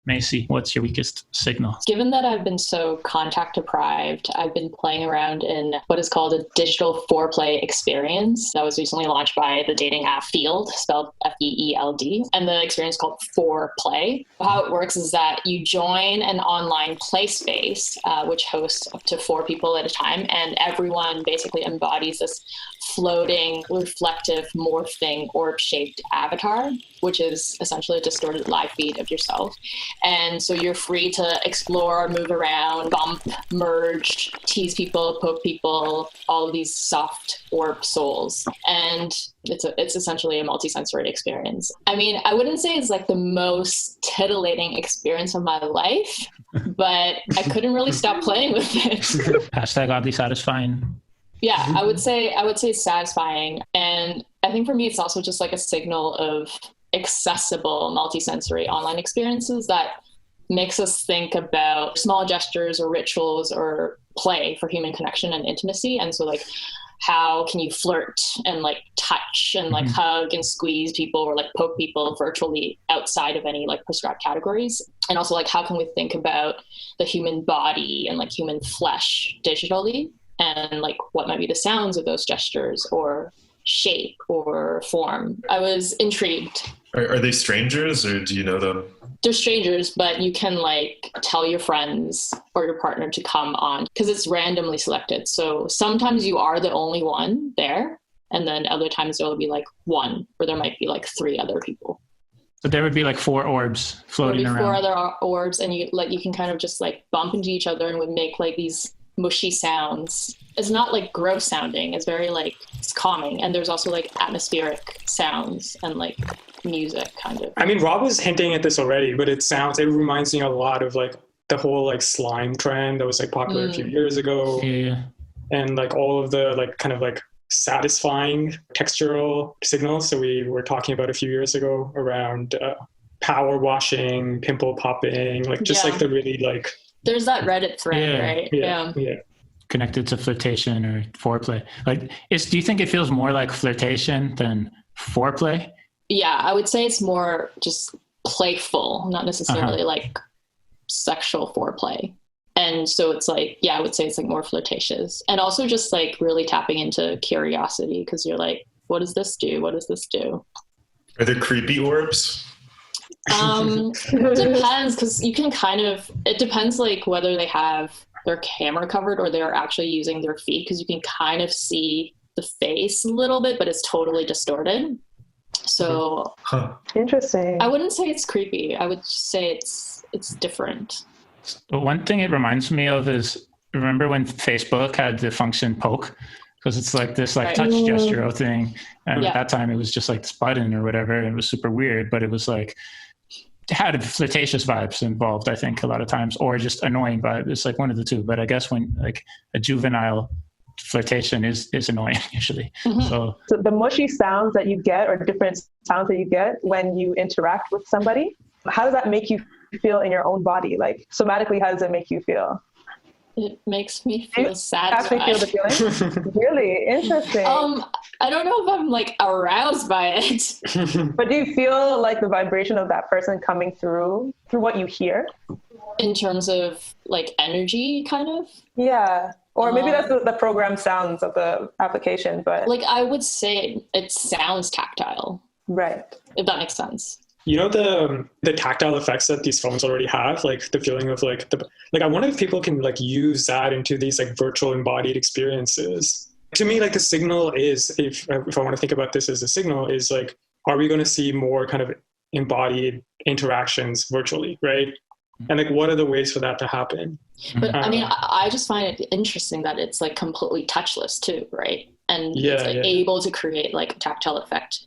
Macy, what's your weakest signal? Given that I've been so contact deprived, I've been playing around in what is called a digital foreplay experience that was recently launched by the dating app Field, spelled Feeld. And the experience is called Foreplay. How it works is that you join an online play space, which hosts up to 4 people at a time. And everyone basically embodies this floating, reflective, morphing, orb-shaped avatar, which is essentially a distorted live feed of yourself. And so you're free to explore, move around, bump, merge, tease people, poke people, all of these soft orb souls. And it's essentially a multisensory experience. I mean, I wouldn't say it's like the most titillating experience of my life, but I couldn't really stop playing with it. Hashtag oddly satisfying. Yeah, I would say satisfying. And I think for me, it's also just like a signal of accessible multisensory online experiences that makes us think about small gestures or rituals or play for human connection and intimacy. And so like, how can you flirt and like touch and like hug and squeeze people or like poke people virtually outside of any like prescribed categories? And also like, how can we think about the human body and like human flesh digitally? And like what might be the sounds of those gestures or shape or form. I was intrigued. Are they strangers or do you know them? They're strangers, but you can like tell your friends or your partner to come on because it's randomly selected. So sometimes you are the only one there. And then other times there will be like one, or there might be like 3 other people. So there would be like 4 orbs floating around. 4 other orbs, and you can kind of just like bump into each other and would make like these mushy sounds. It's not like gross sounding. It's very like, it's calming. And there's also like atmospheric sounds and like music kind of. I mean, Rob was hinting at this already, but it reminds me a lot of like the whole like slime trend that was like popular a few years ago. Yeah. And like all of the like kind of like satisfying textural signals that we were talking about a few years ago around power washing, pimple popping, like just like the really like. There's that Reddit thread, right? Yeah. Connected to flirtation or foreplay. Like, do you think it feels more like flirtation than foreplay? Yeah, I would say it's more just playful, not necessarily like sexual foreplay. And so it's like, yeah, I would say it's like more flirtatious. And also just like really tapping into curiosity because you're like, what does this do? What does this do? Are there creepy orbs? It depends because you can it depends like whether they have their camera covered or they're actually using their feet because you can kind of see the face a little bit, but it's totally distorted. So Interesting. I wouldn't say it's creepy. I would just say it's different. One thing it reminds me of is, remember when Facebook had the function poke? Because it's like this like touch gesture thing. And at that time it was just like this button or whatever. And it was super weird, but it was like, had flirtatious vibes involved, I think, a lot of times, or just annoying vibes. It's like one of the two. But I guess when like a juvenile flirtation is annoying usually. So the mushy sounds that you get or different sounds that you get when you interact with somebody, how does that make you feel in your own body? Like somatically, how does it make you feel? It makes me feel satisfied. Actually feel the feeling? Really? Interesting. I don't know if I'm like aroused by it. But do you feel like the vibration of that person coming through what you hear? In terms of like energy kind of? Yeah. Or maybe that's the program sounds of the application, but like I would say it sounds tactile. Right. If that makes sense. You know, the tactile effects that these phones already have, like the feeling of like I wonder if people can like use that into these like virtual embodied experiences. To me, like the signal is, if I want to think about this as a signal, is like, are we going to see more kind of embodied interactions virtually, right? And like, what are the ways for that to happen? But I mean, I just find it interesting that it's like completely touchless too, right? And it's like able to create like a tactile effect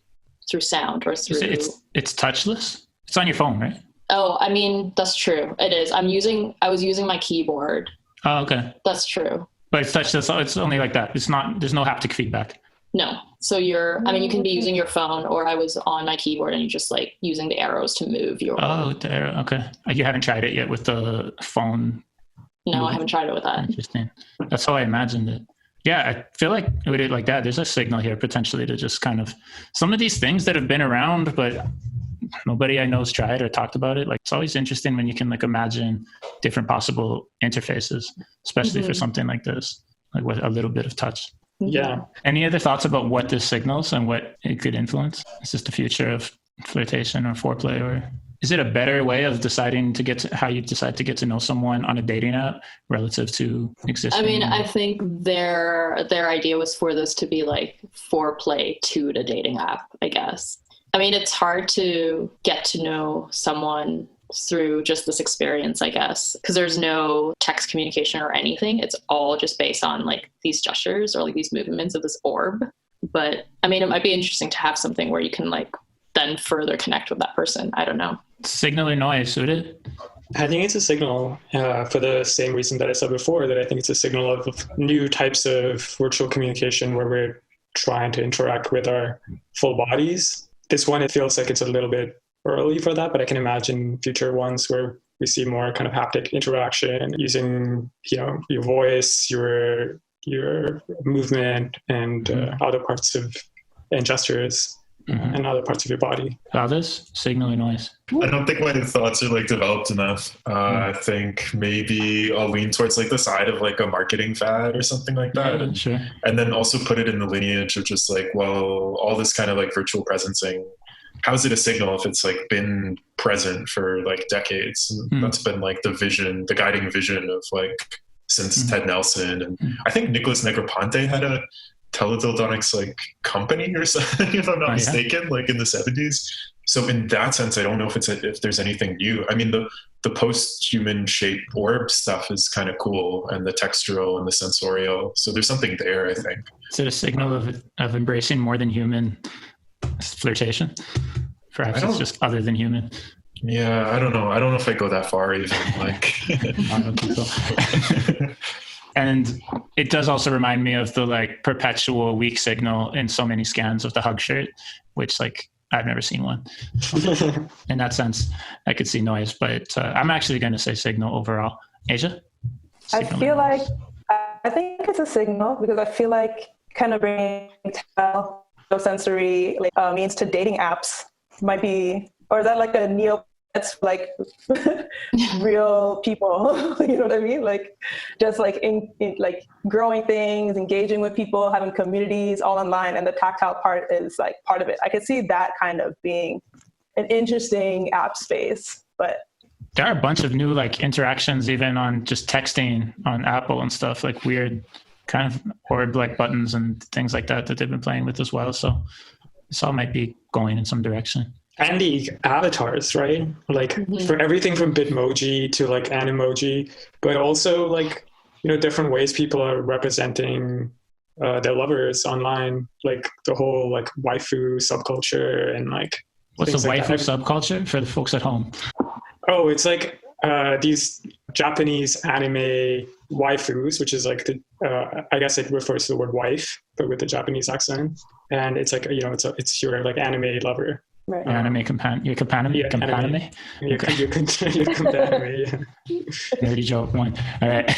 through sound or through... It's touchless? It's on your phone, right? Oh, I mean, that's true. It is. I was using my keyboard. Oh, okay. That's true. But it's touchless. It's only like that. There's no haptic feedback. No. So you can be using your phone, or I was on my keyboard and you're just like using the arrows to move your... Oh, the arrow. Okay. You haven't tried it yet with the phone? No, I haven't tried it with that. Interesting. That's how I imagined it. Yeah, I feel like with it like that, there's a signal here potentially to just kind of some of these things that have been around, but nobody I know's tried or talked about it. Like, it's always interesting when you can like imagine different possible interfaces, especially for something like this, like with a little bit of touch. Yeah. Any other thoughts about what this signals and what it could influence? Is this the future of flirtation or foreplay, or is it a better way of deciding to get to how you decide to get to know someone on a dating app relative to existing? I mean, I think their idea was for this to be like foreplay to the dating app, I guess. I mean, it's hard to get to know someone through just this experience, I guess, because there's no text communication or anything. It's all just based on like these gestures or like these movements of this orb. But I mean, it might be interesting to have something where you can like then further connect with that person. I don't know. Signal or noise, would it? I think it's a signal for the same reason that I said before, that I think it's a signal of new types of virtual communication where we're trying to interact with our full bodies. This one, it feels like it's a little bit early for that, but I can imagine future ones where we see more kind of haptic interaction using, your voice, your movement, and other parts of and gestures. And other parts of your body. Others? Signal or noise? I don't think my thoughts are like developed enough. I think maybe I'll lean towards like the side of like a marketing fad or something like that. Yeah, sure. And then also put it in the lineage of just like, well, all this kind of like virtual presencing, how's it a signal if it's like been present for like decades? That's been like the guiding vision of like since Ted Nelson. And I think Nicholas Negroponte had a teledildonics like company or something, if I'm not mistaken, like in the 70s. So in that sense, I don't know if there's anything new. I mean, the post-human shaped orb stuff is kind of cool, and the textural and the sensorial. So there's something there, I think. Is it a signal of embracing more than human flirtation? Perhaps it's just other than human. Yeah, I don't know. I don't know if I go that far even. Like, I don't think so. And it does also remind me of the like perpetual weak signal in so many scans of the hug shirt, which like I've never seen one. In that sense, I could see noise, but I'm actually going to say signal overall. Asia? Signal I think it's a signal because I feel like kind of bringing sensory means to dating apps might be, or is that like a that's like real people, you know what I mean? Like just like in like growing things, engaging with people, having communities all online, and the tactile part is like part of it. I could see that kind of being an interesting app space, but there are a bunch of new like interactions even on just texting on Apple and stuff, like weird kind of orb like buttons and things like that they've been playing with as well. So this all might be going in some direction. And the avatars, right? Like for everything from Bitmoji to like Animoji, but also like, different ways people are representing their lovers online, like the whole like waifu subculture and like. What's the waifu subculture for the folks at home? Oh, it's like these Japanese anime waifus, which is like I guess it refers to the word wife, but with the Japanese accent. And it's like, it's your like anime lover. Right. Anime companion. Your companion? Yeah, companion? Your companion, yeah. Nerdy joke one. All right.